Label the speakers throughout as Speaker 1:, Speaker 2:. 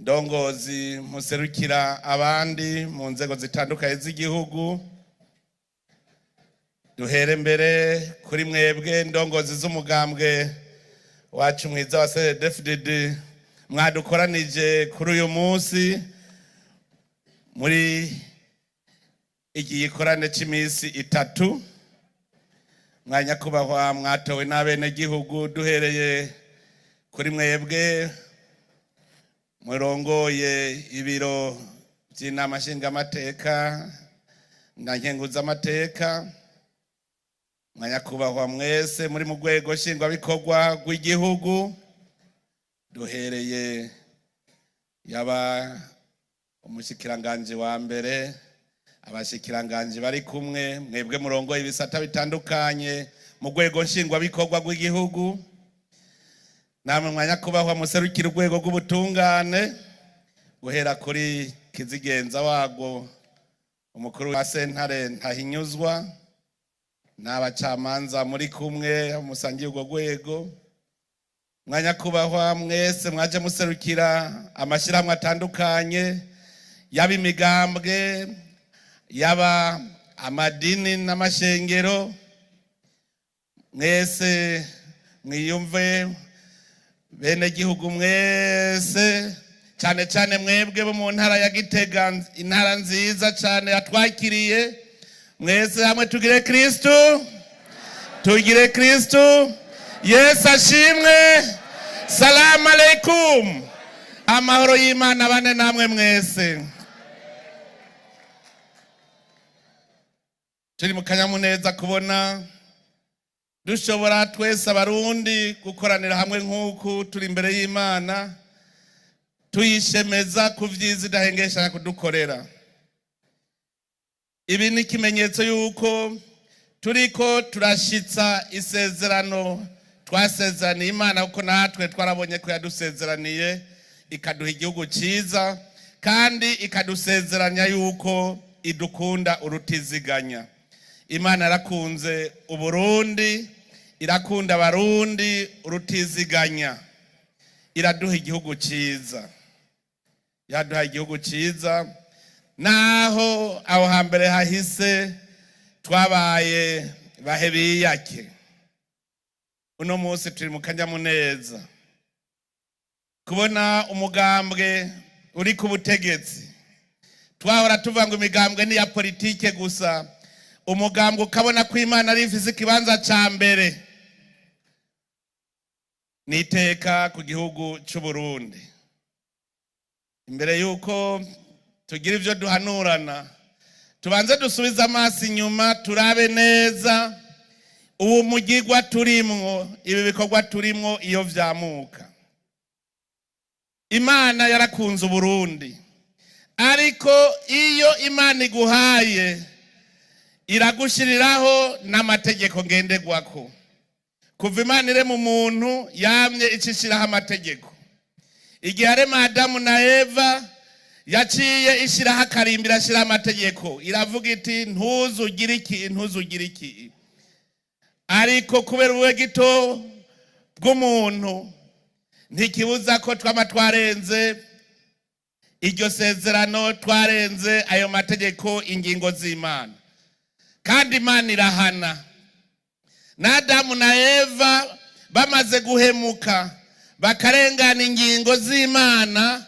Speaker 1: ndongozi muserukira abandi mu nzego zitandukanye z'igihugu, duhere mbere kuri mwebwe ndongozi z'umugambwe wacu mwiza wa CNDD-FDD mwadukoranije kuri uyu munsi muri iki gikorane c'imisi itatu. Mwanyakubahwa mwatowe n'abenegihugu, duhereye kuri mwebwe murongoye ibiro by'inama nshingamateka na nkenguzamateka, mwanyakubahwa mwese muri mu rwego nshingwabikorwa rw'igihugu, duhereye yaba umushikiranganje wa mbere, abashikiranganje bari kumwe, mwebwe murongoye ibisata bitandukanye mu rwego nshingwabikorwa rw'igihugu, namwe mwanyakubahwa muserukira urwego rw'ubutungane, guhera kuri kizigenza wago umukuru wa sentare Ntahinyuzwa, n'abacamanza muri kumwe musangiye urwo rwego, mwanyakubahwa mwese mwaje muserukira amashyirahamwe atandukanye, yaba imigambwe, yaba amadini n'amashengero, mwese mwiyumve bene gihugu mwese, cyane cyane mwebwe bo mu ntara ya Gitega, intara nziza cyane yatwakiriye. Mwese hamwe tugire Kristo, tugire Kristo. Yesu ashimwe. Salamu alaikum. Amahoro y'Imana bane namwe mwese. Turi mu kanyamuneza kubona dushobora twese abarundi gukoranira hamwe nk'uku turi imbere y'Imana, tuyishemeza ku vyiza idahengesha kudukorera. Ibi ni ikimenyetso yuko turiko turashitsa isezerano twasezeraniye Imana, kuko natwe twarabonye ko yadusezeraniye ikaduha igihugu ciza, kandi ikadusezeranya yuko idukunda urutiziganya. Imana yarakunze Uburundi, irakunda abarundi urutiziganya, iraduha igihugu ciza, yaduha igihugu ciza. Naho aho hambere hahise twabaye bahe biyake, uno munsi turi mu kanyamuneza kubona umugambwe uri ku butegetsi. Twahora tuvuga ngo imigambwe ni ya politike gusa, umugambwe ukabona ko Imana ari ifise ikibanza ca mbere. Niteka ku gihugu c'u Burundi. Imbere yuko tugira ivyo duhanurana, tubanze dusubiza amaso inyuma, turabe neza uwo mugirwa turimwo, ibi bikorwa turimwo iyo vyamuka. Imana yarakunze Uburundi, ariko iyo Imana iguhaye iragushiriraho n'amategeko ngenderwako. Kuva Imana ire mu muntu yamye icishiraho amategeko. Igihe arema Adamu na Eva yaciye ishiraho akarimbira, ashiraho amategeko, iravuga iti ntuzugire iki, ntuzugire iki. Ariko kubera ubuwe gito bw'umuntu ntikibuza ko twama twarenze iryo sezerano, twarenze ayo mategeko, ingingo z'Imana. Kandi Imana irahana. Na Adamu na Eva bamaze guhemuka bakarengana ingingo z'Imana,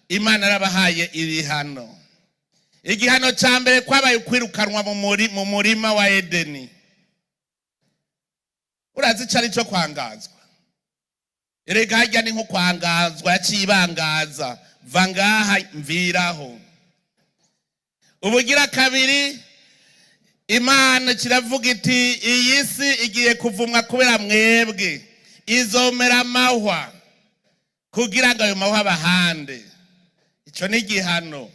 Speaker 1: Imana arabahaye ibihano. Igihano ca mbere kwabaye kwirukanwa mu murima wa Edeni. Urazi cari cyo kwangazwa. Erega harya ni nko kwangazwa, yacibangaza, va ngaha mviraho. Ubugira kabiri Imana kiravuga iti iyi si igiye kuvumwa kubera mwebwe, izomera amahwa kugira ngo ayo mahwa bahande. Ico ni igihano.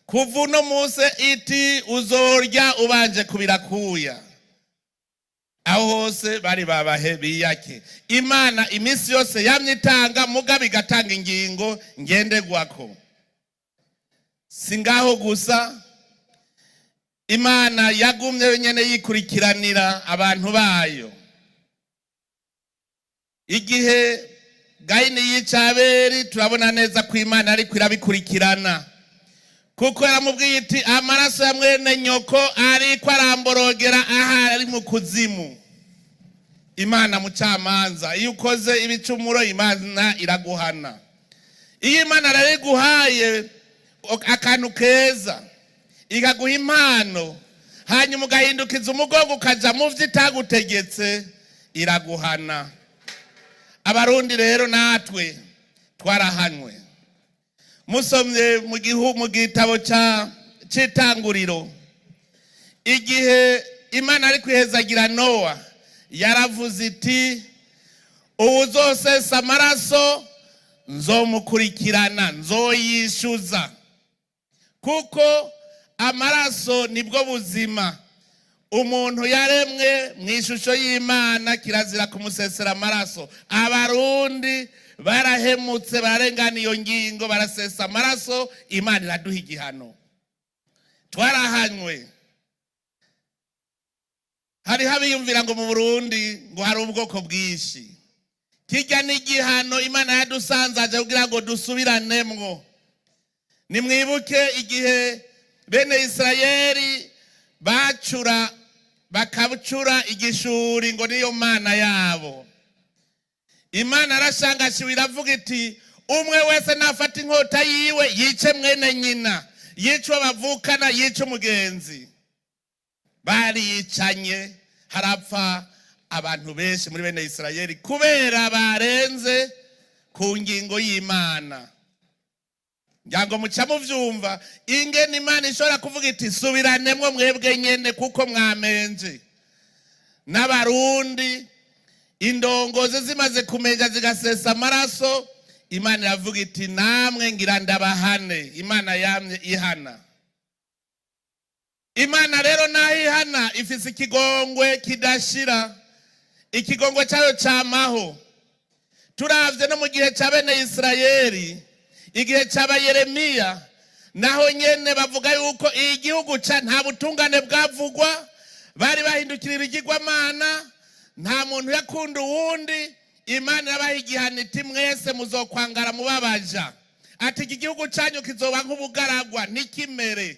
Speaker 1: Kuva uno munsi iti uzorya ubanje kubirakuya. Aho hose bari babahe biyake. Imana imisi yose yamye itanga, mugabe igatanga ingingo ngenderwako. Singaho gusa, Imana yagumye nyene yikurikiranira abantu bayo. Igihe Gahini yica Abeli, turabona neza ko Imana ariko irabikurikirana, kuko yaramubwiye iti amaraso ya mwene nyoko ariko aramborogera aha ari mu kuzimu. Imana mucamanza, iyo ukoze ibicumuro Imana iraguhana. Iyo Imana arayiguhaye akantu keza, ikaguha impano, hanyuma ugahindukiza umugongo ukaja mu vyo itagutegetse, iraguhana. Abarundi rero natwe twarahanywe. Musomye mu gitabo c'Itanguriro, igihe Imana ari kwihezagira Nowa, yaravuze iti uwuzosesa amaraso nzomukurikirana, nzoyishuza, kuko amaraso nibwo buzima. Umuntu yaremwe mu ishusho y'Imana, kirazira kumusesera amaraso. Abarundi barahemutse, bararengana iyo ngingo, barasesa amaraso. Imana iraduha igihano, twarahanywe. Hari habiyumvira ngo mu Burundi ngo hari ubwoko bwinshi. Kijya n'igihano Imana yadusanzaje kugira ngo dusubiranemwo. Nimwibuke igihe bene Israeli bakabcura igishuri ngo niyo mana yabo. Imana arashangashiwe iravuga iti umwe wese nafata inkota yiwe yice mwene nyina, yice bavukana, yice umugenzi. Baricanye, harapfa abantu benshi muri bene Israeli kubera barenze ku ngingo y'Imana. Ngango muca muvyumva ingene Imana ishobora kuvuga iti subiranemwo mwebwe nyene kuko mwamenje. N'Abarundi indongozi zimaze kumenja zigasesa amaraso, Imana iravuga iti namwe ngira ndabahane. Imana yamye ihana. Imana rero naho ihana ifise ikigongwe kidashira, ikigongwe cyayo cyamaho. Turavye no mu gihe cya bene Israeli, igihe cyaba Yeremiya, naho nyene bavuga yuko igihugu ca nta butungane bwavugwa, bari bahindukirira igigwamana, nta muntu yakunda uwundi. Imana yabaha igihano iti mwese muzokwangara mubabaja, ati iki gihugu cyanyu kizoba nk'ubugaragwa nikimere.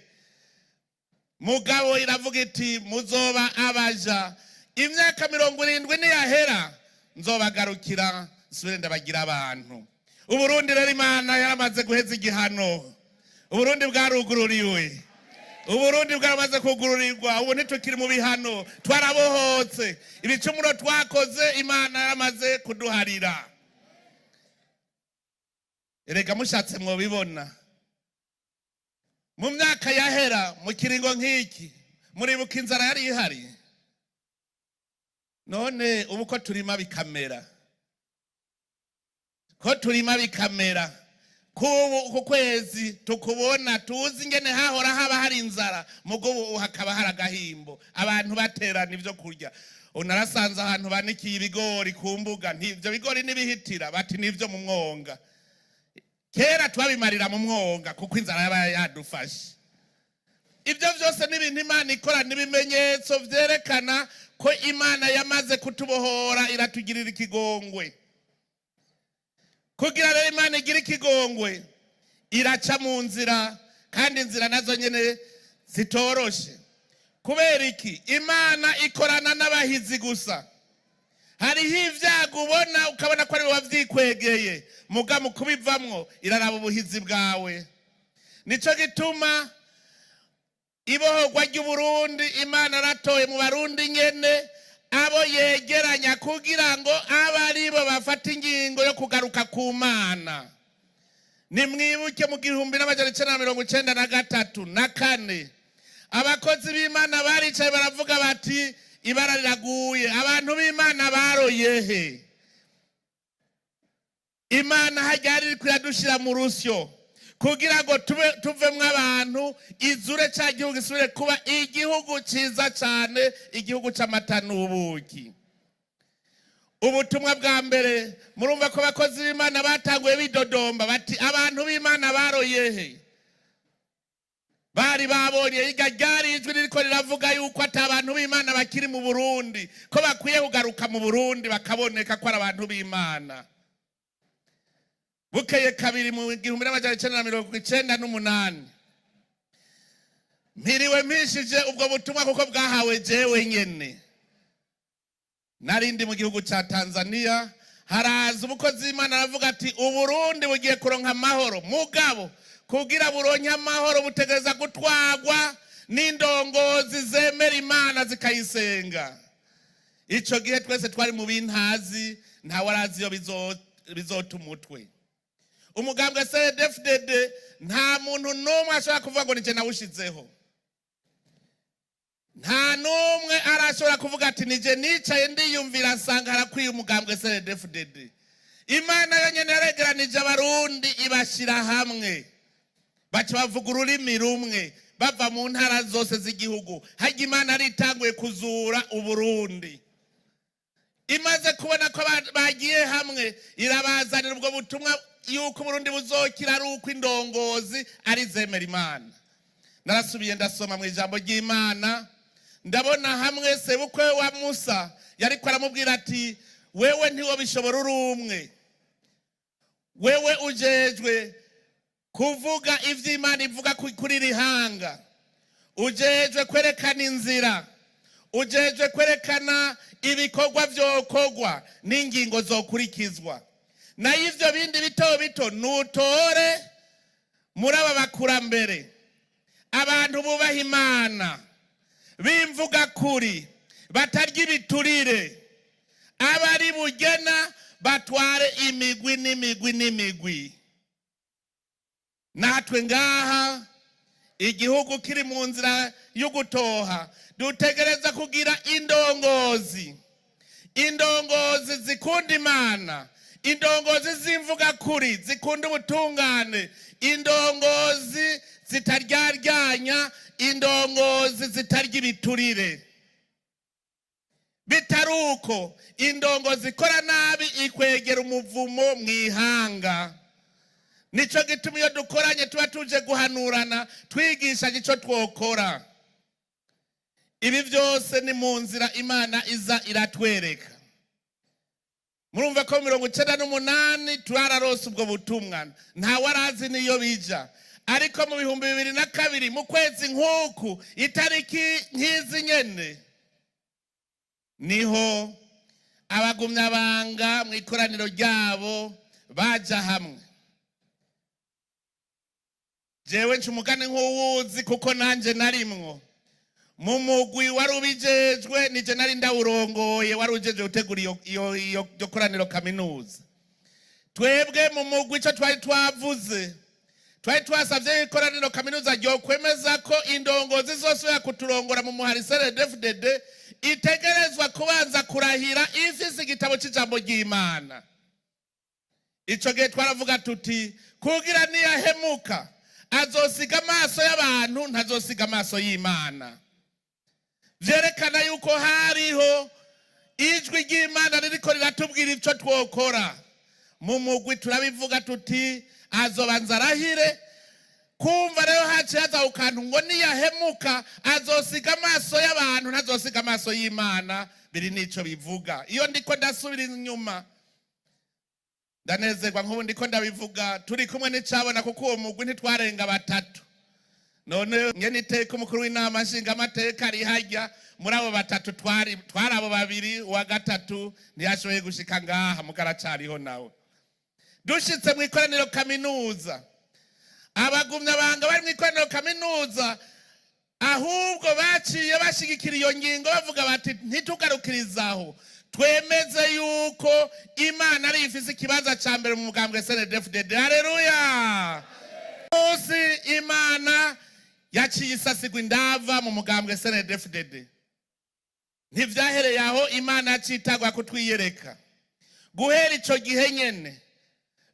Speaker 1: Mugabo iravuga iti muzoba abaja. Imyaka 70 niyahera nzobagarukira nsubire ndabagira abantu. Uburundi rero Imana yaramaze guheza igihano. Uburundi bwarugururiwe, Uburundi bwaramaze kugururirwa. Ubu ntitukiri mu bihano, twarabohotse. Ibicumuro twakoze Imana yaramaze kuduharira. Erega mushatse mwobibona mu myaka yahera mu kiringo nk'iki, muribuka inzara yari ihari. None ubu ko turima bikamera, ku kwezi tukubona tuzi ingene hahora haba hari inzara, mugo hakaba hari agahimbo, abantu baterana ivyo kurya. Unarasanze ahantu banikiye ibigori ku mbuga, ntivyo bigori nibihitira, bati nivyo mu mwonga. Kera twabimarira mu mwonga kuko inzara yaba yadufashe. Ibyo byose n'ibintu Imana ikora, n'ibimenyetso vyerekana ko Imana yamaze kutubohora, iratugirira ikigongwe. Kugira rero Imana igira ikigongwe, iraca mu nzira, kandi inzira nazo nyene zitoroshe. Kubera iki? Imana ikorana n'abahizi gusa. Hariho ivyago ubona ukabona ko ari wavyikwegeye, muga mu kubivamwo iraraba ubuhizi bwawe. Nico gituma ibohorwa ry'Uburundi Imana ratoye mu Barundi nyene abo yegeranya kugira ngo abaribo bafata ingingo yo kugaruka ku Mana. Nimwibuke mu 1994 abakozi b'Imana baricaye baravuga bati ibara riraguye, abantu b'Imana baroyehe. Imana hajyari kuyadushira mu rusyo kugira ngo tuvemwe abantu, izure ca gihugu isubire kuba igihugu ciza cyane, igihugu c'amata n'ubuki. Ubutumwa bwa mbere murumva ko abakozi b'Imana batanguye bidodomba bati abantu b'Imana baroyehe. Bari babonye igagari ijwi ririko riravuga yuko ati abantu b'Imana bakiri mu Burundi, ko bakwiye kugaruka mu Burundi bakaboneka ko ari abantu b'Imana. bukeye kabiri mu 1998 mpiriwe mpishije ubwo butumwa kuko bwahawe jewe nyene. Narindi mu gihugu ca Tanzania, haraza umukozi w'Imana aravuga ati Uburundi bugiye kuronka amahoro, mugabo kugira buronke amahoro butegereza gutwagwa n'indongozi zemera Imana zikayisenga. Ico gihe twese twari mu bintazi, nta warazi yo bizota umutwe. Umugambwe CNDD-FDD nta muntu n'umwe ashobora kuvuga ngo nije nawushizeho. Nta n'umwe arashobora kuvuga ati nije nicaye ndiyumvira nsanga harakwiye umugambwe CNDD-FDD. Imana yonyene yaregeranije abarundi ibashira hamwe, baca bavuga ururimi rumwe, bava mu ntara zose z'igihugu. Harya Imana aritanguye kuzura Uburundi, imaze kubona ko bagiye hamwe, irabazanira ubwo butumwa yuko Burundi buzokira ari uko indongozi ari zemera Imana. Narasubiye ndasoma mu ijambo ry'Imana, ndabona hamwe sebukwe wa Musa yariko aramubwira ati wewe ntiwo bishobora uri umwe, wewe ujejwe kuvuga ivy'Imana ivuga kuri rihanga, ujejwe kwerekana inzira, ujejwe kwerekana ibikorwa vyokorwa n'ingingo zokurikizwa. Na ivyo bindi bito bito nutore muri aba bakurambere, abantu bubaha Imana, bimvuga kuri, batarya ibiturire, abari bugena batware imigwi n'imigwi n'imigwi. Natwe ngaha igihugu kiri mu nzira yo gutoha, dutegereza kugira indongozi, indongozi zikunda Imana, indongozi zimvuga kuri, zikunda ubutungane, indongozi zitaryaryanya, indongozi zitarya ibiturire. Bitaruko indongozi ikora nabi ikwegera umuvumo mwihanga. Nico gituma iyo dukoranye tuba tuje guhanurana, twigisha ico twokora. Ibi byose ni mu nzira Imana iza iratwereka. Murumva ko 1998 twararose ubwo butumwa, nta warazi niyo bija. Ariko mu 2002 mu kwezi nk'uku itariki nk'izi nyene niho abagumyabanga mu ikoraniro ryabo baja hamwe. Jewe ncumugane nk'uwuzi kuko nanje narimwo mu mugwi wari ubijejwe, nije nari ndawurongoye, wari ujeje gutegura iyo koraniro kaminuza. Twebwe mu mugwi ico twari twavuze, twari twasavye ikoraniro kaminuza ryo kwemeza ko indongozi zose ya kuturongora mu muhari CNDD-FDD itegerezwa kubanza kurahira ifise igitabo c'ijambo ry'Imana. Ico gihe twaravuga tuti kugira niyahemuka azosiga amaso y'abantu, ntazosiga amaso y'Imana. Vyerekana yuko hariho ijwi ry'Imana ririko riratubwira ico twokora. Mu mugwi turabivuga tuti azobanza arahire, kumva rero haciye haza ukantu ngo niyahemuka azosiga amaso y'abantu, ntazosiga amaso y'Imana. Biri nico bivuga. Iyo ndiko ndasubira inyuma ndanezerwa nk'ubu ndiko ndabivuga, turi kumwe n'icabona kuko uwo mugwi ntitwarenga batatu. None nyene iteka umukuru w'inama nshingamateka ari harya, muri abo batatu twari abo babiri, uwa gatatu ntiyashoboye gushika ngaha mugaracariho nawe. Dushitse mu ikoraniro kaminuza, abagumyabanga bari mu ikoraniro kaminuza ahubwo baciye bashigikira iyo ngingo bavuga bati ntitugarukirizaho, twemeze yuko Imana ari ifise ikibanza ca mbere mu mugambwe CNDD-FDD. Haleluya! Usi Imana yaciye isasigwa indava mu mugambwe CNDD-FDD. Ntivyahereye aho Imana yacitagwa kutwiyereka. Guhera ico gihe nyene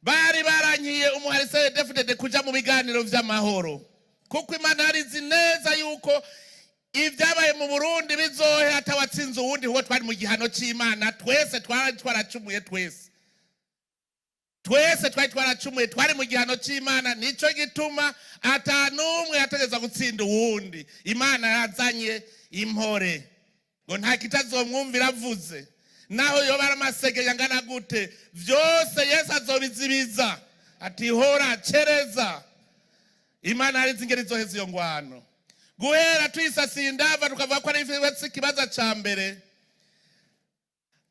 Speaker 1: bari barankiye umuhari CNDD-FDD kuja mu biganiro vy'amahoro, kuko Imana yarizi neza yuko ibyabaye mu Burundi bizohe atawatsinze uwundi, huwo twari mu gihano c'Imana. Twese twaracumuye, twese twaracumuye, twari mu gihano c'Imana. Nico gituma atanumwe yategeza gutsinda uwundi. Imana yazanye impore ngo nta kitazomwumvira avuze, naho yoba ari amasege yangana gute, vyose Yesu azobizibiza ati hora cereza. Imana ari zingeri zoheza iyo ngwano. Guhera tuyisasiye indava tukavuga ko ari ikibazo ca mbere,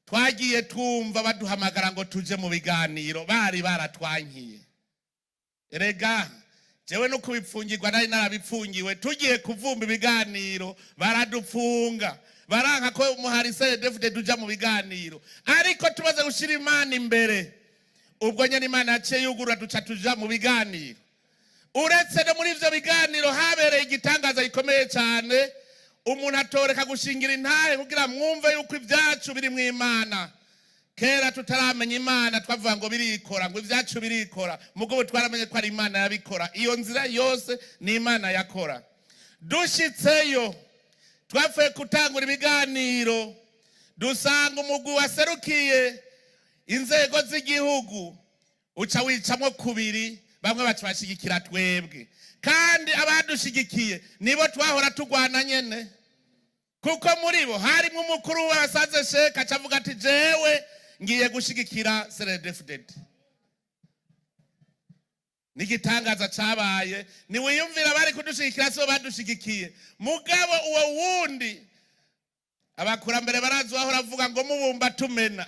Speaker 1: twagiye twumva baduhamagara ngo tuje mu biganiro, bari baratwankiye. Erega jewe no kubipfungirwa nari narabipfungiwe, tugiye kuvumba ibiganiro baradupfunga, baranka ko muhari CNDD-FDD duja mu biganiro. Ariko tumaze gushira Imana imbere, ubwo nyene Imana yaciye yugurura duca tuja mu biganiro. Uretse no muri ivyo biganiro habereye igitangaza gikomeye cyane, umuntu atoreka gushingira intahe kugira mwumve yuko ibyacu biri mu Imana. Kera tutaramenya Imana twavuga ngo birikora, ngo ibyacu birikora, mugabo twaramenye ko ari Imana yabikora. Iyo nzira yose ni Imana yakora. Dushitseyo twafuye kutangura ibiganiro, dusanga umugwi waserukiye inzego z'igihugu uca wicamwo kubiri, bamwe baca bashigikira twebwe, kandi abadushigikiye nibo twahora tugwana nyene, kuko muri bo harimo umukuru w'abasaze Sheka acavuga ati jewe ngiye gushigikira CNDD-FDD. Nigitangaza cabaye, ni wiyumvira bari kudushigikira so badushigikiye, mugabo uwo wundi abakurambere barazi wahora avuga ngo mubumba tumena,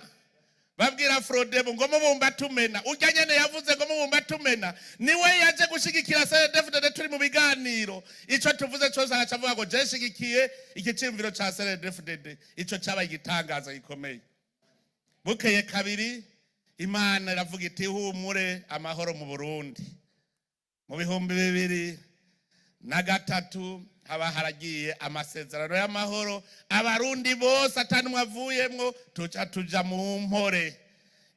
Speaker 1: babwira Frodebo ngo mubumba tumena, urya nyene yavuze ngo mubumba tumena, niwe yaje gushigikira CNDD-FDD turi mu biganiro. Ico tuvuze cyose aracavuga ngo je shigikiye igicimviro ca CNDD-FDD. Ico cabaye igitangaza gikomeye. Bukeye kabiri Imana iravuga iti humure amahoro mu Burundi. Mu 2023 haba haragiye amasezerano y'amahoro, abarundi bose atanumwe avuyemwo tuja mu mpore.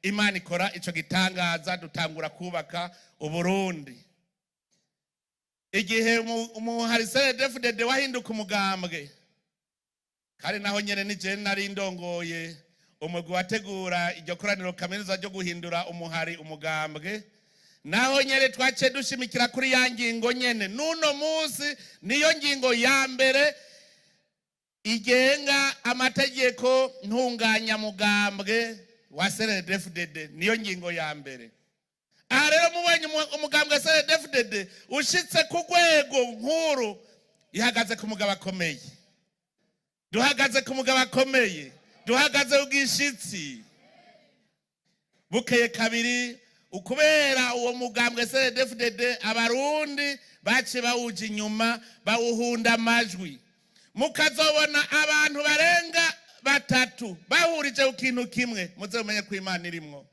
Speaker 1: Imana ikora ico gitangaza, dutangura kubaka Uburundi. Igihe umuhari CNDD-FDD wahinduka umugambwe, kandi naho nyene ni je nari ndongoye umugwi wategura iryo koraniro kaminuza ryo guhindura umuhari umugambwe, naho nyene twace dushimikira kuri ya ngingo nyene. Nuno musi niyo ngingo ya mbere igenga amategeko ntunganya mugambwe wa CNDD-FDD, niyo ngingo ya mbere. Aha rero mubonye umugambwe CNDD-FDD ushitse ku rwego nkuru, ihagaze ku mugabo akomeye. Duhagaze ku mugabo akomeye, duhagaze ubwishitsi. Bukeye kabiri ukubera uwo mugambwe CNDD-FDD abarundi bace bawuja inyuma, bawuhunda amajwi, mukazobona abantu barenga batatu bahurije ku kintu kimwe, muze mumenye ko Imana irimwo.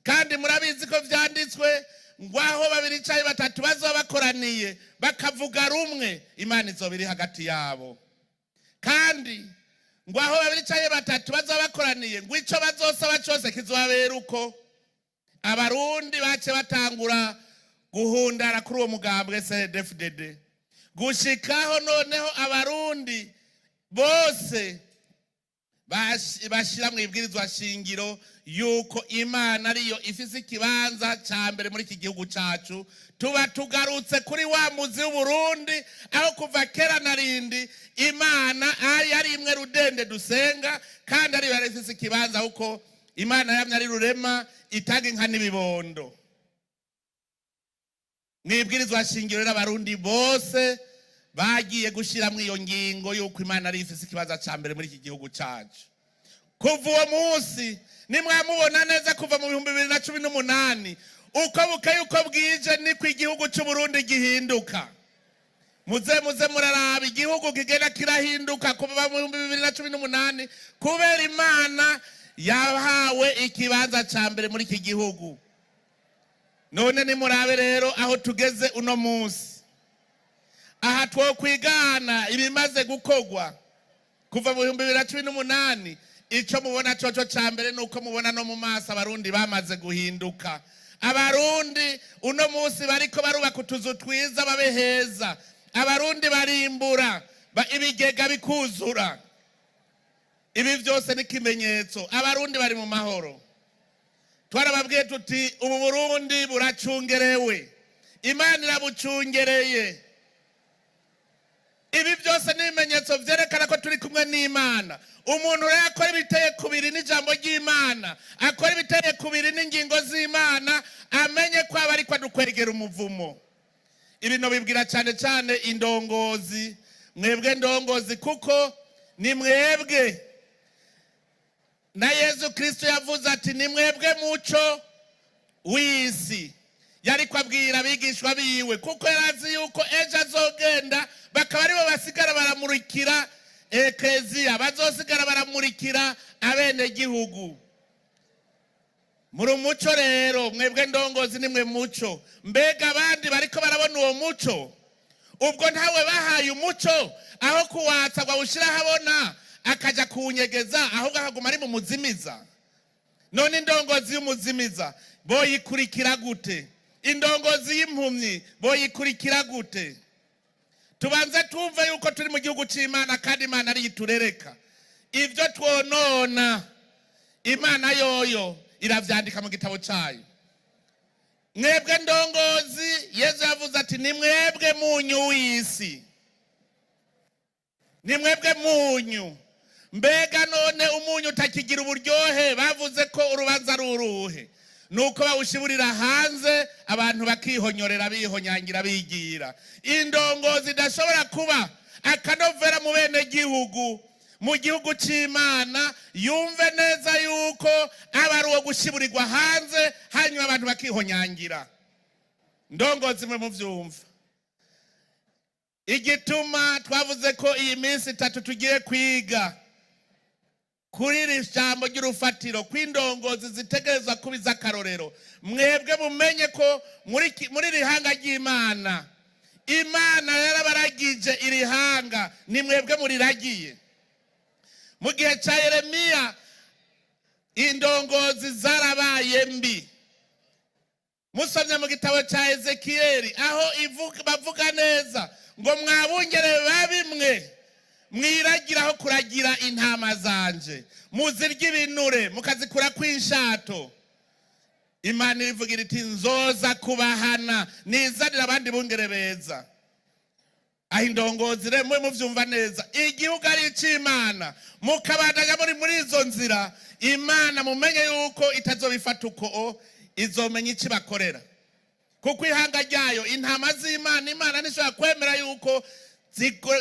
Speaker 1: Kandi murabizi ko vyanditswe ngo aho babiri caye batatu bazoba bakoraniye bakavuga rumwe, Imana izoba iri hagati yabo. Kandi ngo aho babiri caye batatu bazoba bakoraniye, ngo ico bazosaba cyose kizobabera uko. Abarundi bace batangura guhundara kuri uwo mugambwe CNDD-FDD, gushikaho noneho abarundi bose bashira mu ibwirizwa shingiro yuko Imana ariyo ifise ikibanza ca mbere muri iki gihugu cacu. Tuba tugarutse kuri wa muzi w'Uburundi, aho kuva kera narindi Imana ari imwe rudende dusenga, kandi ari yari ifise ikibanza uko Imana yamye ari rurema itanga inka n'ibibondo. Mwibwirizwa shingiro n'abarundi bose bagiye gushira mu iyo ngingo yuko Imana ari ifise ikibanza ca mbere muri iki gihugu cacu. Kuva uwo munsi nimwamubona neza, kuva mu 2018 uko buke yuko bwije niko igihugu cy'u Burundi gihinduka. Muze muraraba igihugu kigenda kirahinduka kuva mu 2018 kubera Imana yahawe ikibanza ca mbere muri iki gihugu. None nimurabe rero aho tugeze uno munsi. Aha twokwigana ibimaze gukogwa kuva mu 2018. Ico mubona coco ca mbere nuko mubona no mu maso abarundi bamaze guhinduka. Abarundi uno munsi bariko barubaka utuzu twiza babe heza. Abarundi barimbura ibigega bikuzura. Ibi vyose ni kimenyetso abarundi bari mu mahoro. Twarababwiye tuti ubu Burundi buracungerewe, Imana irabucungereye. ibi byose ni ibimenyetso byerekana ko turi kumwe n'Imana. Umuntu rero akora ibiteye kubiri n'ijambo ry'Imana, akora ibiteye kubiri n'ingingo z'Imana, amenye ko aba ariko adukwegera umuvumo. Ibintu bibwira cyane cyane indongozi, mwebwe ndongozi, kuko ni mwebwe na Yesu Kristo yavuze ati ni mwebwe muco w'isi. Yari kwabwira abigishwa biwe kuko yarazi yuko ejo azogenda bakaba aribo basigara baramurikira ekleziya, bazosigara baramurikira abene gihugu. Muri umuco rero, mwebwe ndongozi ni mwe muco. Mbega abandi bariko barabona uwo muco? Ubwo ntawe bahaye umuco aho kuwatsa ngo awushira habona akaja kuwunyegeza, ahubwo akaguma ari mu muzimiza. None indongozi y'umuzimiza boyikurikira gute? Indongozi y'impumyi boyikurikira gute? Tubanze tumve yuko turi mu gihugu c'Imana kandi Imana ari iturereka. Ivyo twonona Imana yoyo iravyandika mu gitabo cyayo. Mwebwe ndongozi, Yesu yavuze ati ni mwebwe munyu w'isi. Ni mwebwe munyu. Mbega none umunyu utakigira uburyohe, bavuze ko urubanza ruruhe? Nuko bawushiburira hanze abantu bakihonyorera, bihonyangira, bigira. Indongozi idashobora kuba akanovera mu bene gihugu, mu gihugu c'Imana, yumve neza yuko aba ari uwo gushiburirwa hanze hanyuma abantu bakihonyangira. Ndongozi mwe muvyumva. Igituma twavuze ko iyi minsi 3 tugiye kwiga kuri iri jambo ry'urufatiro kw'indongozi zitegerezwa kubiza akarorero. Mwebwe mumenye ko muri iri hanga ry'Imana, Imana yarabaragije iri hanga, ni mwebwe muriragiye. Mu gihe cya Yeremiya indongozi zarabaye mbi. Musomye mu gitabo cya Ezekiyeli aho bavuga neza ngo mwabungere babimwe mwiragiraho kuragira intama zanje, muzirya ibinure mukazikura kw'inshato. Imana irivugira iti nzoza kubahana nizanira abandi bungere beza. Aho indongozi rero mwe muvyumva neza, igihugu ari ic'Imana, mukabandanya muri izo nzira, Imana mumenye yuko itazobifata uko, izomenya iki bakorera. Kuko ihanga ryayo intama z'Imana, Imana nishobora kwemera yuko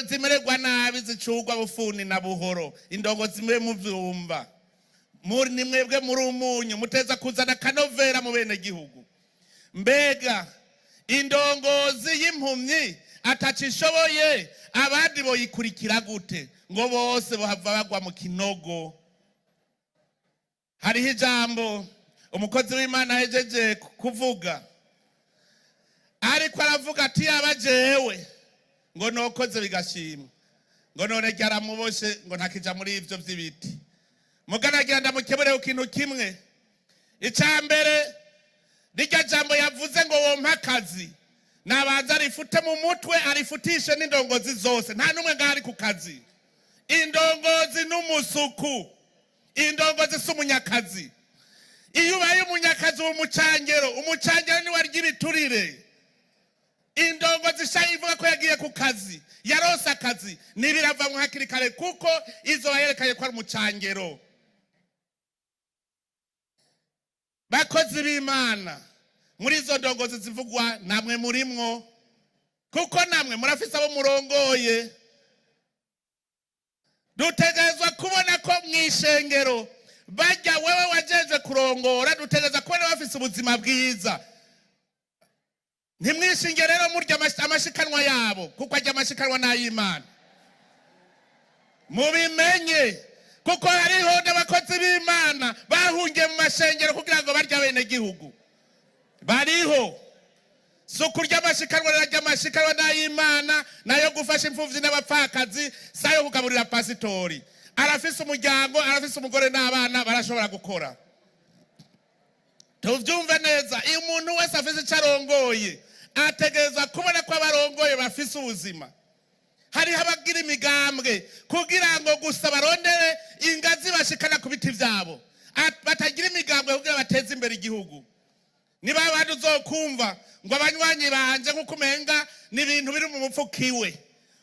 Speaker 1: zimererwa nabi, zicurwa bufuni na buhoro. Indongozi mwe muvyumva, ni mwebwe muri umunyu, muteza kuzana kanovera mu bene gihugu. Mbega indongozi y'impumyi atacishoboye, abandi boyikurikira gute ngo bose bohava bagwa mu kinogo? Hariho ijambo umukozi w'Imana ahejeje kuvuga, ariko aravuga ati yaba jewe ngo nokoze bigashimwa, ngo none ryaramuboshe ngo ntakija muri ivyo vy'ibiti. Muganagira ndamukebure ikintu kimwe. Icambere rirya jambo yavuze ngo wompa akazi, nabanza arifute mu mutwe, arifutishe n'indongozi zose, nta numwe ngari ku kazi. Indongozi n'umusuku, indongozi s'umunyakazi. Iyo ubaye umunyakazi w'umucangero, umucangero ni warya ibiturire. Indongozi sha ivuga ko yagiye ku kazi, yarose akazi, nibirava mu hakiri kare kuko izo bayerekanye ko ari umucangero. Bakozi b'Imana, muri izo ndongozi zivugwa namwe murimwo, kuko namwe murafise abo murongoye. Dutegerezwa kubona ko mw'ishengero bajya wewe wajeje kurongora, dutegerezwa kubona bafise ubuzima bwiza. Ntimwishinge rero murya amashikanwa yabo, kuko ajya amashikanwa n'ay'Imana. Mubimenye, kuko hariho n'abakozi b'Imana bahungiye mu mashengero kugira ngo barya bene gihugu. Bariho. Suku ry'amashikanwa rajya amashikanwa n'ay'Imana, nayo gufasha imfuvyi n'abapfakazi, sayo kugaburira pasitori. Arafise umuryango, arafise umugore n'abana, barashobora gukora. Tuvyumve neza, iyo umuntu wese afise icarongoye, ategereza kubona ko abarongoye bafise ubuzima. Hari abagira imigambwe kugira ngo gusa barondere ingazi bashikana ku biti vyabo, batagira imigambwe kugira bateze imbere igihugu. Niba abantu uzokumva ngo abanywanyi banje nkuko umenga ni ibintu biri mu mupfukiwe,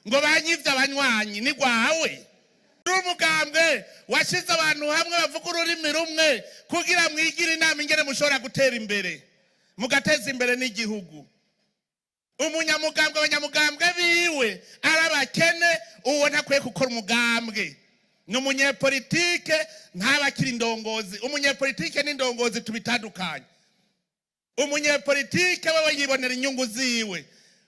Speaker 1: ngo banyivye abanywanyi ni gwawe. Umugambwe washize abantu hamwe bavuga ururimi rumwe kugira mwigire inama ingene mushobora gutera imbere mugateza imbere n'igihugu. Umunyamugambwe abanyamugambwe biwe arabakene uwo ntakwiye gukora umugambwe. Ni umunyepolitike ntabakiri indongozi. Umunyepolitike n'indongozi tubitandukanye. Umunyepolitike wewe yibonera inyungu ziwe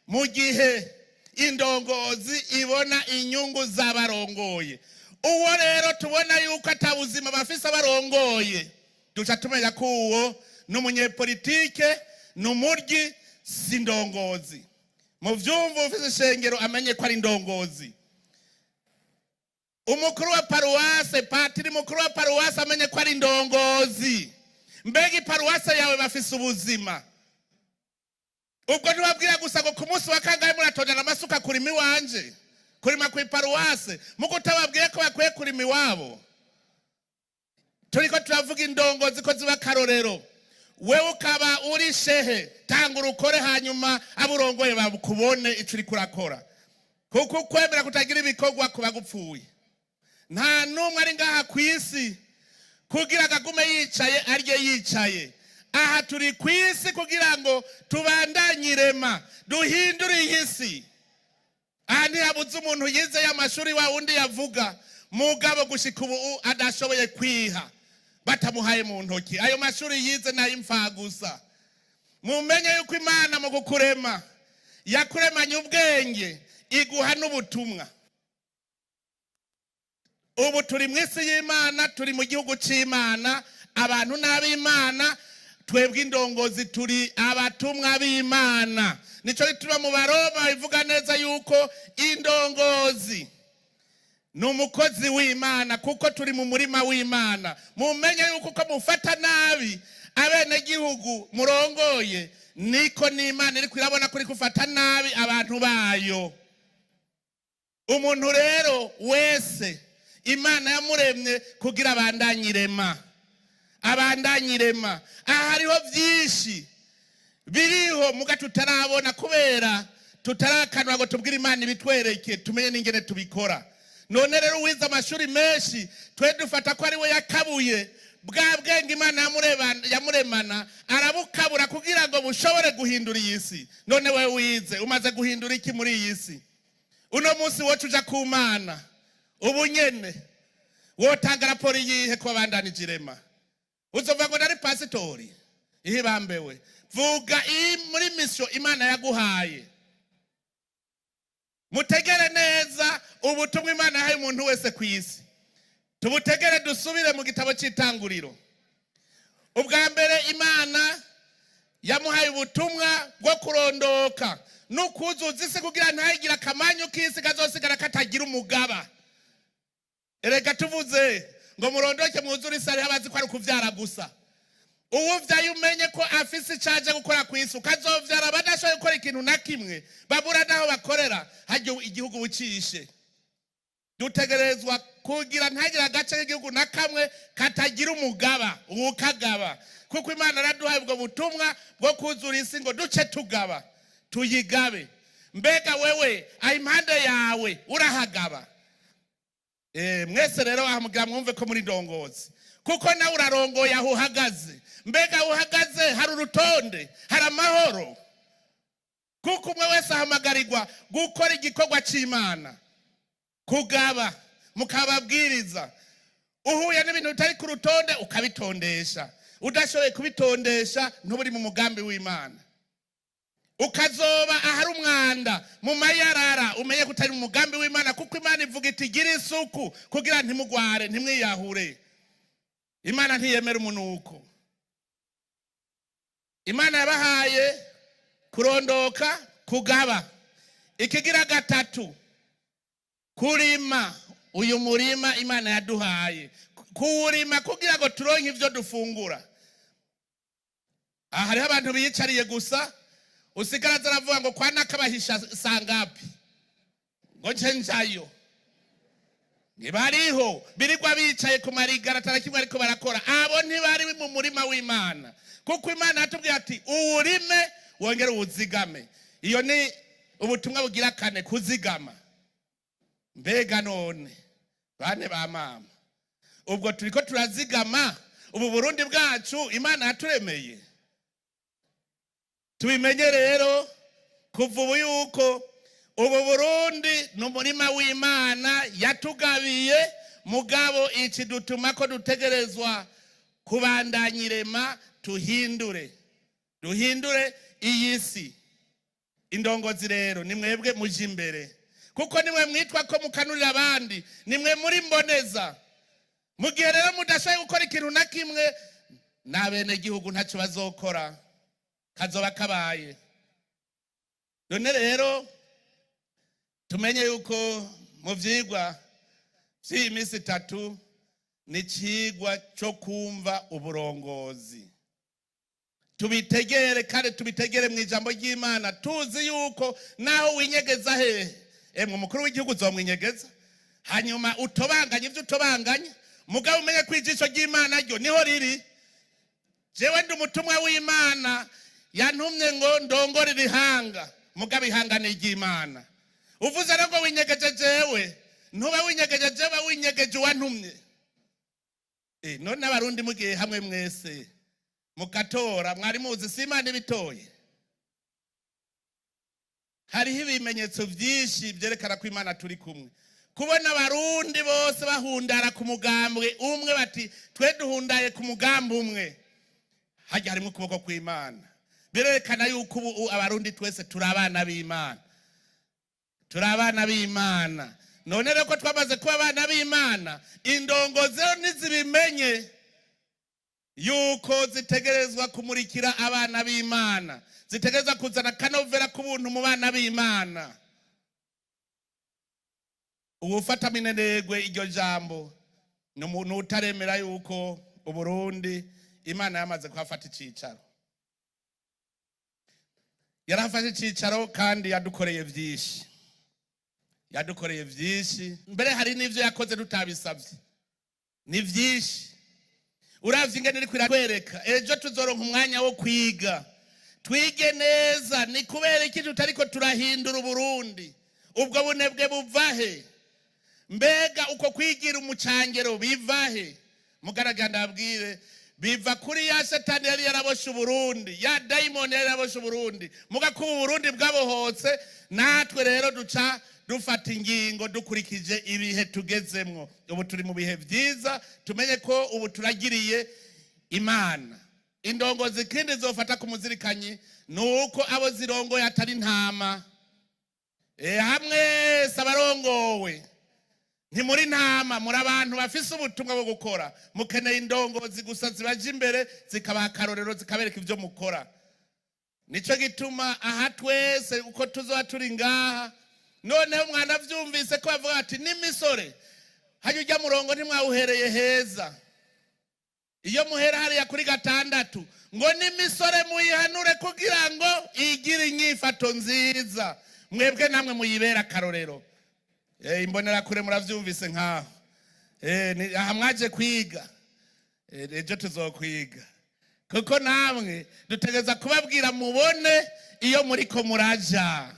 Speaker 1: mu gihe indongozi ibona inyungu z'abarongoye. Uwo rero tubona yuko atabuzima bafise abarongoye duca tumenya ko uwo n'umunyepolitike n'umuryi si ndongozi. Mu vyumva ufise ishengero amenye ko ari ndongozi. Umukuru wa paruwase, patiri mukuru wa paruwase amenye ko ari ndongozi. Mbega paruwase yawe bafise ubuzima. Ubwo ntibabwira gusa ngo ku munsi wa kangahe muratondana amasuka kurima iwanje, kurima ku paruwase, muko utababwiye ko bakwiye kurima iwabo. Turiko turavuga indongozi ko ziba karorero. Wewe ukaba uri shehe, tanga urukore hanyuma aburongoye babukubone ico uri kurakora. Kuko kwemera kutagira ibikorwa kuba gupfuye. Nta numwe ari ngaha kwisi kugira agagume yicaye arye yicaye. Aha turi kwisi kugira ngo tubandanyirema duhindure iyisi. Aha ntihabuze umuntu yize y'amashuri wa undi yavuga mugabo gushika ubu adashoboye kwiha batamuhaye mu ntoki. Ayo mashuri yize nayo imfa gusa. Mumenye yuko Imana mu gukurema yakuremanye ubwenge iguha n'ubutumwa. Ubu turi mwisi y'Imana, turi mu gihugu c'Imana, abantu n'ab'Imana, twebwe indongozi turi abatumwa b'Imana. Nico gituma mu Baroma bivuga neza yuko indongozi n'umukozi w'Imana kuko turi mu murima w'Imana. Mumenye yuko ko mufata nabi abene gihugu murongoye niko n'Imana iri kwirabona kuri kufata nabi abantu bayo. Umuntu rero wese Imana yamuremye kugira abandanyirema. Abandanyirema. Aha hariho vyinshi biriho muga tutarabona kubera tutarakanwa ngo tubwire Imana ibitwereke tumenye n'ingene tubikora. None rero wize amashuri menshi twe dufata ko ari we yakabuye bwa bwenge Imana yamuremana arabukabura kugira ngo bushobore guhindura iyi si. None we wize umaze guhindura iki muri iyi si? Uno munsi wocu uja ku Mana ubu nyene wotanga raporo yihe ko abandanije irema? Uzova ngo nari pasitori ihibambewe. Vuga muri mission Imana yaguhaye. Mutegere neza ubutumwa Imana yahaye umuntu wese kwisi. Tubutegere dusubire mu gitabo cy'Itanguriro. Ubwa mbere Imana yamuhaye ubutumwa bwo kurondoka n'ukuzuza isi kugira ntayigira akamanyu k'isi kazosigara katagira umugaba. Erega tuvuze ngo murondoke mwuzure isi ari abazi ko ari kuvyara gusa. Uwuvyaye umenye ko afise icaje gukora kwisi ukazovyara badashoboye gukora ikintu na kimwe babura naho bakorera hajye igihugu bucishe. Dutegerezwa kugira ntagira agace k'igihugu na kamwe katagira umugaba ukagaba kuko Imana araduhaye ubwo butumwa bwo kuzura isi ngo duce tugaba tuyigabe. Mbega wewe impande yawe urahagaba? Mwese rero ahamugira mwumve ko muri ndongozi kuko nawe urarongoye aho uhagaze. Mbega uhagaze hari urutonde, hari amahoro kuko umwe wese ahamagarirwa gukora igikorwa c'Imana, kugaba mukababwiriza. Uhuye n'ibintu bitari ku rutonde ukabitondesha, udashoboye kubitondesha ntuburi mu mugambi w'Imana. Ukazoba ahari umwanda mu mayarara umenye ko utari mu mugambi w'Imana kuko Imana ivuga iti gira isuku kugira ntimugware ntimwiyahure. Imana ntiyemera umunuko. Imana yabahaye kurondoka, kugaba. Ikigira gatatu kurima. Uyu murima Imana yaduhaye kuwurima kugira ngo turonke ivyo dufungura. Hariho abantu biyicariye gusa usigara zaravuga ngo kwa nakabahisha sangapi ngo ncenjayo. Ntibariho birigwa bicaye ku marigara tarakimwe ariko barakora. Abo ntibari mu murima w'Imana kuko Imana yatubwiye ati uwurime wongere uwuzigame. Iyo ni ubutumwa bugira kane, kuzigama. mbega none bane ba mama, ubwo turiko turazigama ubu Burundi bwacu Imana yaturemeye? Tubimenye rero kuva ubu yuko ubu Burundi n'umurima w'Imana yatugabiye, mugabo iki dutuma ko dutegerezwa kubandanya irema, duhindure iyi si. Indongozi rero ni mwebwe muje imbere, kuko nimwe mwitwa ko mukanurira abandi, nimwe muri mboneza. Mu gihe rero mudashoboye gukora ikintu na kimwe, n'abene gihugu ntacyo bazokora, kazoba kabaye. None rero tumenye yuko mu vyigwa vy'iyi minsi 3 ni cigwa cyo kumva uburongozi. Tubitegere kandi tubitegere mu ijambo ry'Imana, tuzi yuko naho winyegeza hehe, emwe umukuru w'igihugu uzomwinyegeza, hanyuma utobanganye ivyo utobanganye, mugabo umenye ko ijisho ry'Imana ryo niho riri. Jewe ndi umutumwa w'Imana, yantumye ngo ndongore ibihanga, mugabo ihanga ni iry'Imana. Uvuze rero ngo winyegeje jewe, ntube winyegeje jewe, winyegeje uwantumye. None abarundi mugiye hamwe mwese mukatora, mwari muzi si Imana ibitoye? Hariho ibimenyetso vyinshi vyerekana ko Imana turi kumwe. Kubona abarundi bose bahundara ku mugambwe umwe, bati twe duhundaye ku mugambi umwe, hajya harimo ukuboko kw'Imana. Birerekana yuko ubu abarundi twese turi abana b'Imana, turi abana b'Imana. None rero ko twamaze kuba abana b'Imana, indongozi nizibimenye yuko zitegerezwa kumurikira abana b'Imana, zitegerezwa kuzana kanovera k'ubuntu mu bana b'Imana. Uwufata minenegwe iryo jambo ni umuntu utaremera yuko Uburundi Imana yamaze kuhafata icicaro. Yarafashe icicaro kandi yadukoreye vyinshi, yadukoreye vyinshi. Mbere hari n'ivyo yakoze tutabisavye, ni vyinshi. Uravye ingene iri kwiratwereka, ejo tuzoronka umwanya wo kwiga, twige neza ni kubera iki tutariko turahindura Uburundi. Ubwo bunebwe buvahe? Mbega uko kwigira umucangero bivahe? Mugaraganda abwire, biva kuri ya Satani yari yaraboshe Uburundi, ya daimoni yari yaraboshe Uburundi, mugakuba Uburundi bwabohotse. Natwe rero duca dufata ingingo dukurikije ibihe tugezemwo. Ubu turi mu bihe vyiza, tumenye ko ubu turagiriye Imana. Indongozi kindi zofata ku muzirikanyi nuko abo zirongoye atari ntama. Hamwe sabarongowe ntimuri ntama, muri abantu bafise ubutumwa bwo gukora. Mukeneye indongozi gusa zibaje imbere, zikabaha akarorero, zikabereka ivyo mukora. Nico gituma aha twese uko tuzoba turi ngaha, noneho mwana vyumvise ko bavuga ati n'imisore hajya ujya murongo ntimwawuhereye heza. Iyo muhera hariya kuri 6 ngo n'imisore muyihanure kugira ngo igire inyifato nziza, mwebwe namwe muyibera akarorero. Imbonera kure muravyumvise nkaho aha mwaje kwiga, ejo tuzokwiga, kuko namwe dutegeza kubabwira mubone iyo muriko muraja.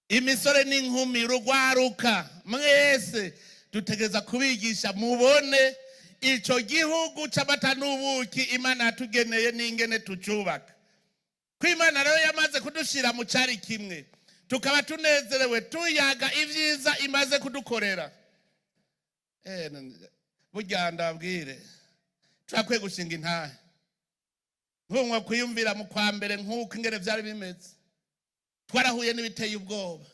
Speaker 1: Imisore n'inkumi, rugwaruka, mwese dutegeza kubigisha mubone ico gihugu c'amata n'ubuki Imana yatugeneye n'ingene tucubaka. Ko Imana rero yamaze kudushira mu cari kimwe, tukaba tunezerewe tuyaga ivyiza imaze kudukorera. Burya ndabwire, turakwiye gushinga intahe. Nkumwa kwiyumvira mu kwa mbere nk'uko ingene vyari bimeze, twarahuye n'ibiteye ubwoba,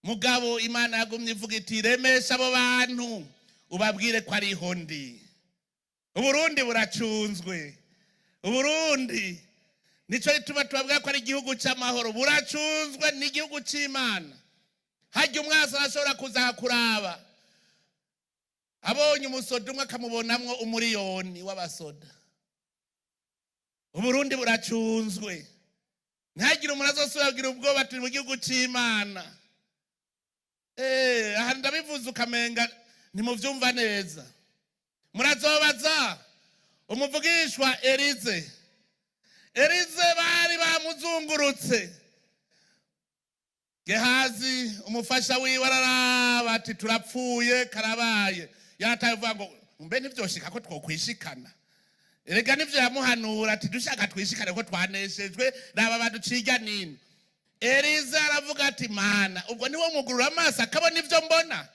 Speaker 1: mugabo Imana yagumye ivuga iti remesha abo bantu ubabwire ko ari hondi. Uburundi buracunzwe, Uburundi nico gituma tubabwira ko ari igihugu c'amahoro. Buracunzwe n'igihugu c'Imana. Hajya umwasa arashobora kuza kuraba, abonye umusoda umwe akamubonamwo umuriyoni w'abasoda. Uburundi buracunzwe, ntihagire umuntu azosubira kugira ubwoba turi mu gihugu c'Imana. Aha ndabivuze ukamenga ntimuvyumva neza. Murazobaza umuvugishwa Elize bari bamuzungurutse, Gehazi umufasha wiwe araraba ati turapfuye karabaye. Yaratavuga ngo mbe nivyoshika ko twokwishikana. Erega nivyo yamuhanura ati dushaka twishikane ko twaneshejwe raba baduciga nini. Eliza aravuga ati mana ubwo niwo mugurura amaso akabona ivyo mbona.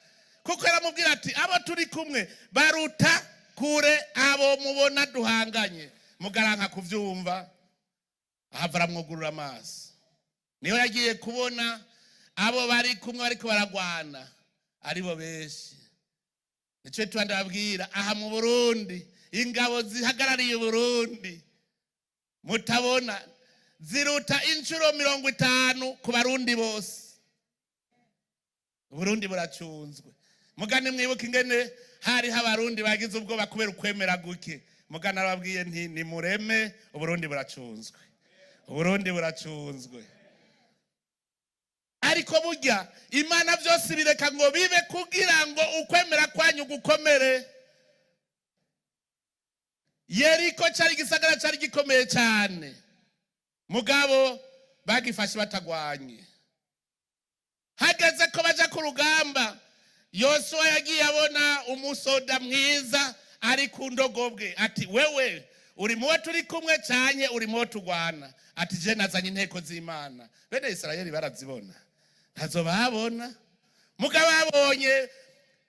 Speaker 1: Kuko yaramubwira ati abo turi kumwe baruta kure abo mubona duhanganye. Mugaranka kuvyumva ahava aramwugurura amaso. Niho yagiye kubona abo bari kumwe bariko baragwana aribo benshi. Nico twandababwira aha mu Burundi ingabo zihagarariye Burundi mutabona ziruta inshuro 50 ku barundi bose. Burundi buracunzwe. Mugane mwibuka ingene hari habarundi bagize ubwoba kubera ukwemera guke. Mugana arababwiye nti ni mureme Uburundi buracunzwe. Uburundi buracunzwe. Ariko burya Imana byose bireka ngo bibe kugira ngo ukwemera kwanyu gukomere. Yeriko cyari gisagara cyari gikomeye cyane. Mugabo bagifashe batagwanye. Hageze ko baja ku rugamba Yosuwa yagiye abona umusoda mwiza ari ku ndogobwe ati wewe uri muwe turi kumwe cyanye uri muwe tugwana. Ati je nazanye inteko z'Imana. Bene Israeli barazibona ntazo babona. Mugabo babonye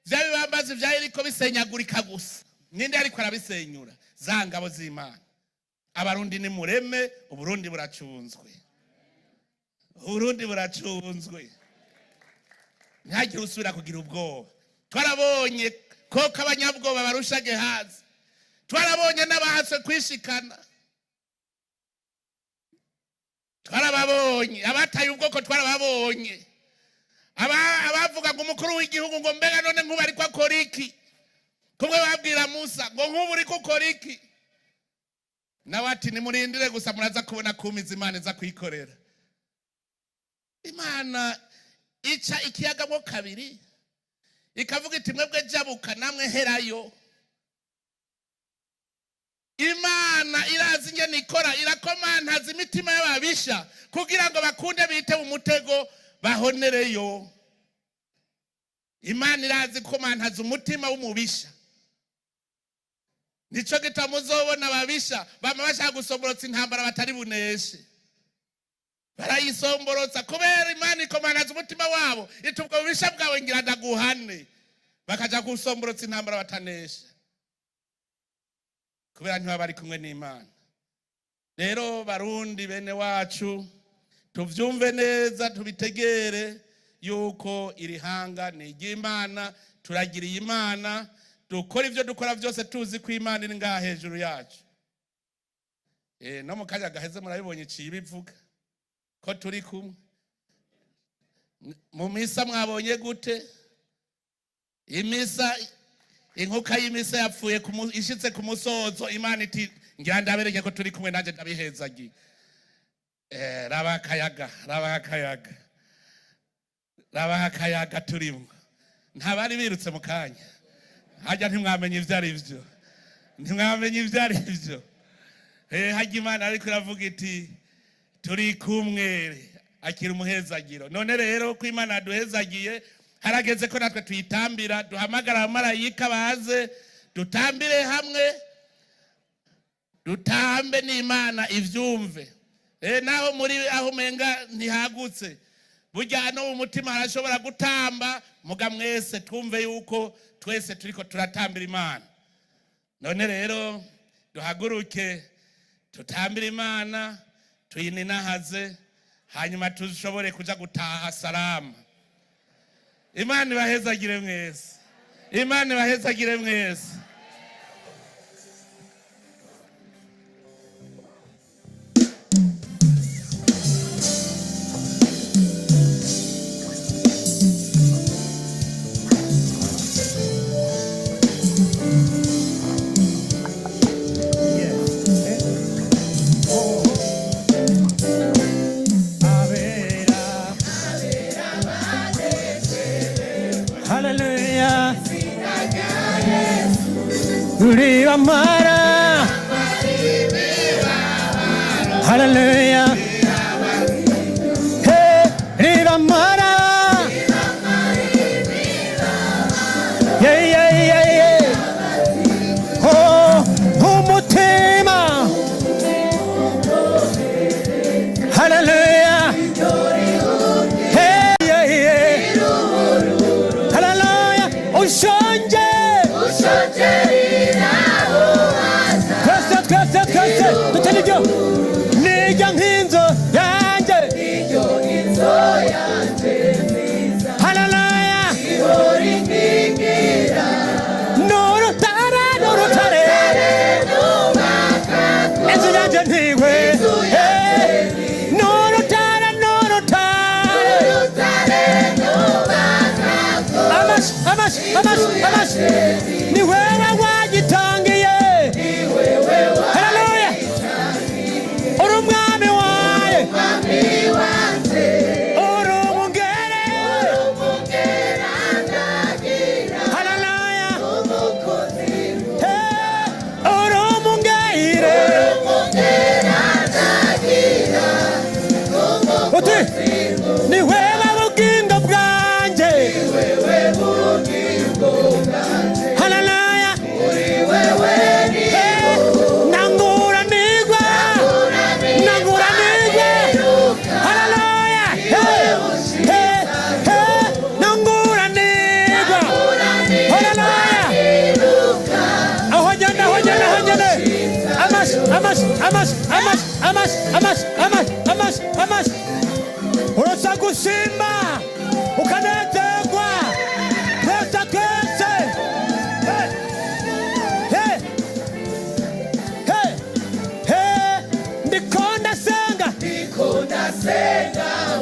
Speaker 1: bya bibambazi bya Yeriko bisenyagurika gusa. Ninde ariko arabisenyura? Za ngabo z'Imana. Abarundi ni mureme Uburundi buracunzwe. Uburundi buracunzwe. Ntihagire usubira kugira ubwoba. Twarabonye koko abanyabwoba barusha Gehazi. Twarabonye n'abahatse kwishikana. Twarababonye abataye ubwoko twarababonye. Abavuga ngo umukuru w'igihugu ngo mbega none nkuba ariko akora iki? Kumwe babwira Musa ngo nkuba uri gukora iki? Nawe ati nimurindire gusa muraza kubona kumiza Imana iza kwikorera. Imana ica ikiyagamo kabiri ikavuga iti mwebwe jabuka namwe herayo. Imana irazi ingene ikora irakomantaza imitima y'ababisha kugira ngo bakunde bite mu mutego bahonereyo. Imana irazi komantaza umutima w'umubisha. Nico gitamuzobona ababisha bama bashaka gusomborotsa intambara batari buneshe. Barayisomborotsa kubera Imana ikomantaza umutima wabo itubwo bubisha bwawe ngira ndaguhane. Bakaja gusomborotsa intambara batanesha. Kubera ntibaba bari kumwe n'Imana. Rero barundi bene wacu tuvyumve neza tubitegere yuko irihanga ni iry'Imana turagiriye Imana dukora ivyo dukora byose tuzi ko Imana iri ngaha hejuru yacu. No mu kanya gaheze murabibonye ciye bivuga ko turi kumwe. Mu misa mwabonye gute? Imisa inkuka y'imisa yapfuye ishitse ku musozo Imana iti ngira ndabereke ko turi kumwe nanje ndabihezagiye. Raba akayaga turimo. Ntabari birutse mu kanya. Hajya ntimwamenye ivyo ari byo. Ntimwamenye ivyo ari byo. Hajya Imana ariko iravuga iti turi kumwe akira umuhezagiro. None rero ko Imana aduhezagiye harageze ko natwe tuyitambira duhamagara abamarayika baze dutambire hamwe dutambe n'Imana ivyumve. Naho muri aho menga ntihagutse burya no mu mutima harashobora gutamba muga mwese twumve yuko twese turiko turatambira Imana. None rero duhaguruke tutambira Imana tuyininahaze hanyuma tushobore kuja gutaha salama. Imana ibahezagire mwese. Imana ibahezagire mwese.
Speaker 2: Hallelujah. Uriwa mara. Hallelujah. Hey, riwa nibamara yeah, yeah, yeah, yeah. Oh, umutima hallelujah hey, yeah, yeah. Hallelujah ushonje twese tutaribyo nijya nk'inzu yanjye hallelujah n'urutare inzu yanjye ntiwe n'urutare amashi ni wewe wagitangiye haleluya uri umwami waye uri umugere haleluya uri umugere uti ni wewe bugingo bwanjye haleluya nangura nigwe haleluya nangura nigwe haleluya aho jana amash urosa gushima ukanezerwa twese ndikonda senga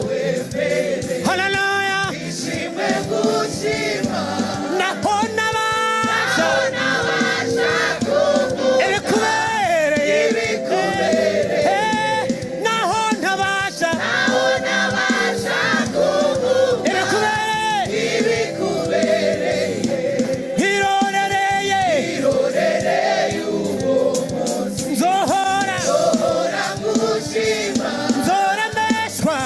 Speaker 2: wefere haleluya ishimwe gushima nahona basha ibikubereye nahona basha ibikubereye hirorereye nzohora gushima nzoremeshwa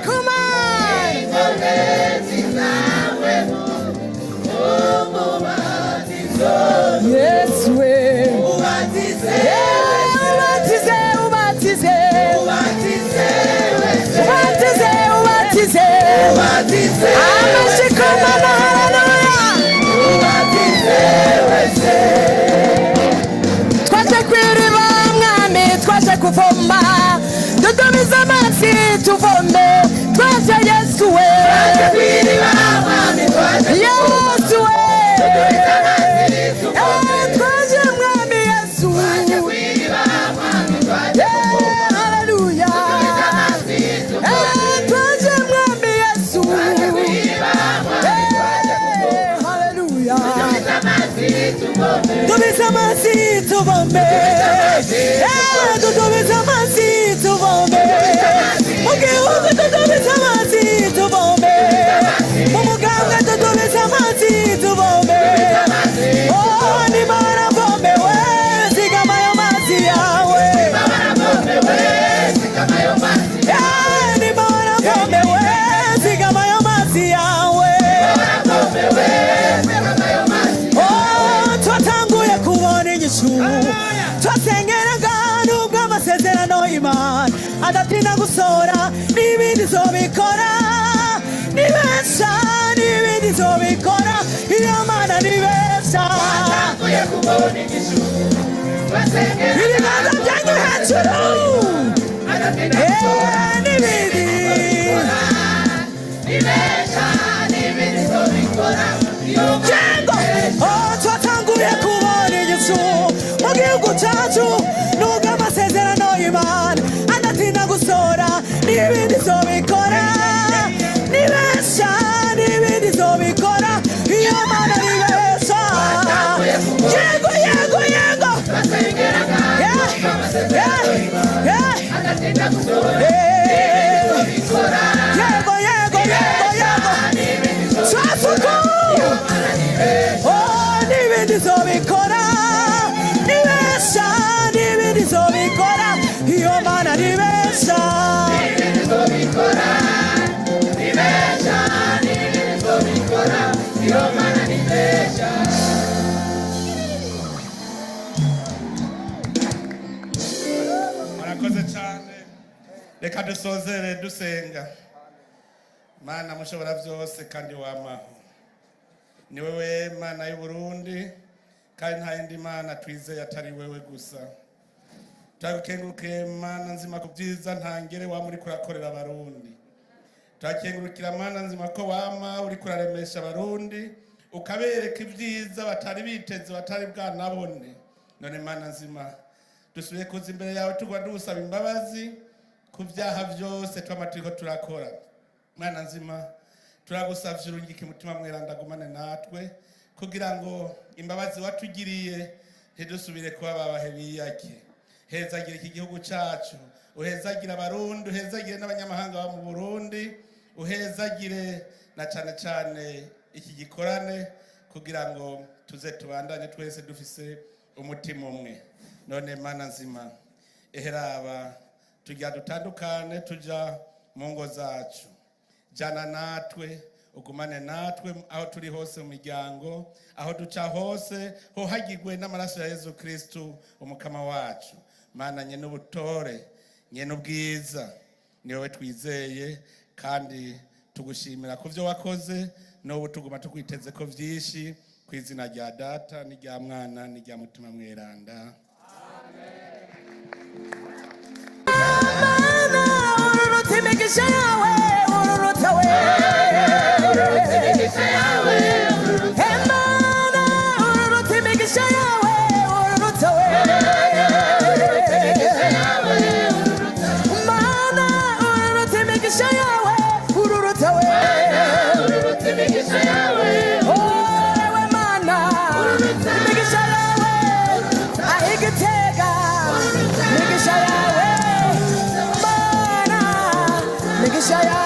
Speaker 2: Come on! ubatize amashikomana haleluya ubatize wese twaje kwiriba mwami twaje kuvoma dudubiza amazi tuvome twaje Yesu we twaje kwiriba mwami twaje Yesu we dudubiza amazi tuvome twaje mwami Yesu twaje kwiriba mwami twaje haleluya dudubiza amazi tuvome twaje mwami Yesu twaje kwiriba mwami twaje haleluya dudubiza amazi tuvome dudubiza amazi tuvome dudubiza amazi tuvome mugihugu dudubiza amazi tuvome mumuganga dudubiza amazi tuvome oh ni mara vome we zigama yo mazi yawe ni mara vome we zigama yo mazi yawe oh twatanguye kubona inyishu twasengeraga nubwo amasezerano Imana adatinda gusora n'ibindi zobikora nibesha n'ibindi zobikora iyo Mana nibesha twatanguye kubona inyishu twasengeraga ibiganza byanyu hejuru adatinda gusora n'ibindi nibesha n'ibindi zobikora Jengo, oh twatanguye kubona inyishu mu gihugu cyacu nubwo amasezerano Imana adatinda gusora n'ibindi zobikora nibesha n'ibindi zobikora iyo Mana nibesha yego yego yego adatinda gusora yego yego yego yego twafuku oh n'ibindi zobikora nibesha n'ibindi zobikora iyo Mana nibesha n'ibindi zobikora nibesha n'ibindi zobikora iyo Mana nibesha
Speaker 1: murakoze cyane reka dusozere dusenga Mana mushobora byose kandi wamaho ni wewe Mana y'u Burundi kandi nta yindi Mana twizeye atari wewe gusa turagukengurukiye Mana nzima ku byiza ntangere wama uri kurakorera abarundi turakengurukira Mana nzima ko wama uri kuraremesha abarundi ukabereka ibyiza batari biteze batari bwanabone none Mana nzima dusubiye kuza imbere yawe tugwa dusaba imbabazi ku byaha byose twamaturiko turakora Mana nzima turagusavye urungike umutima mweranda gumane natwe kugira ngo imbabazi watugiriye ntidusubire kuba babahe biyake hezagire iki gihugu cacu uhezagire abarundi uhezagire n'abanyamahanga ba mu Burundi uhezagire na cane cane iki gikorane kugira ngo tuze tubandane twese dufise umutima umwe none Mana nzima eheraba tujya dutandukane tuja mu ngo zacu jana natwe ugumane natwe aho turi hose mu miryango aho duca hose hohagirwe n'amaraso ya Yesu Kristo umukama wacu Mana nye n'ubutore nye n'ubwiza ni wowe twizeye kandi tugushimira ku byo wakoze n'ubu tuguma tukwiteze ko byinshi ku izina rya Data n'irya Mwana n'irya Mutima Mweranda
Speaker 2: Shaya